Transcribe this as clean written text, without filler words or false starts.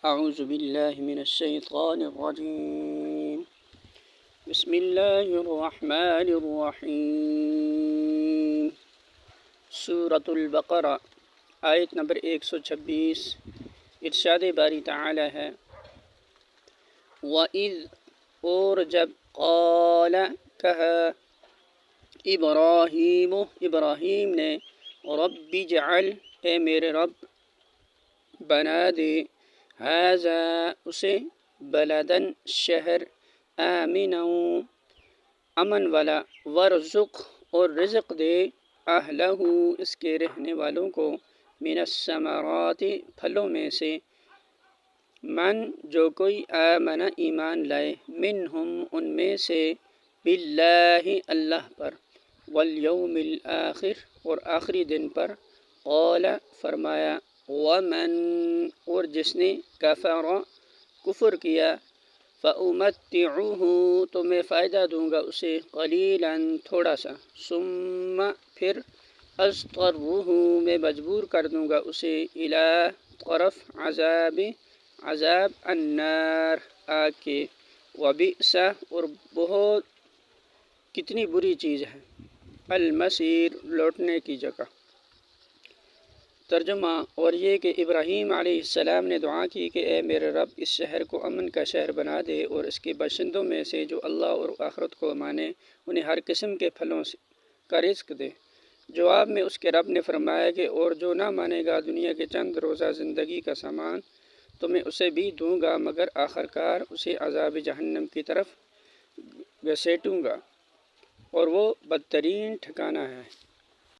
اعوذ باللہ من الشیطان الرجیم بسم اللہ الرحمن الرحیم سورۃ البقرہ آیت نمبر 126۔ ارشاد باری تعالی ہے وَإِذْ اور جب قال کہا ابراہیم نے رب اجعل اے میرے رب بنا دے ھذا اسے بلدن شہر آمنا امن والا ورزق اور رزق دے اہلہ اس کے رہنے والوں کو من الثمرات پھلوں میں سے من جو کوئی آمن ایمان لائے منہم ان میں سے باللہ اللہ پر والیوم الآخر اور آخری دن پر قال فرمایا ومن اور جس نے کفر کیا فأمتعه تو میں فائدہ دوں گا اسے قلیلا تھوڑا سا ثم پھر اضطرہ میں مجبور کر دوں گا اسے الی طرف عذاب النار آگ کے وبئس اور بہت کتنی بری چیز ہے المصیر لوٹنے کی جگہ۔ ترجمہ اور یہ کہ ابراہیم علیہ السلام نے دعا کی کہ اے میرے رب اس شہر کو امن کا شہر بنا دے اور اس کے باشندوں میں سے جو اللہ اور آخرت کو مانے انہیں ہر قسم کے پھلوں کا رزق دے۔ جواب میں اس کے رب نے فرمایا کہ اور جو نہ مانے گا دنیا کے چند روزہ زندگی کا سامان تو میں اسے بھی دوں گا مگر آخرکار اسے عذاب جہنم کی طرف گھسیٹوں گا اور وہ بدترین ٹھکانہ ہے۔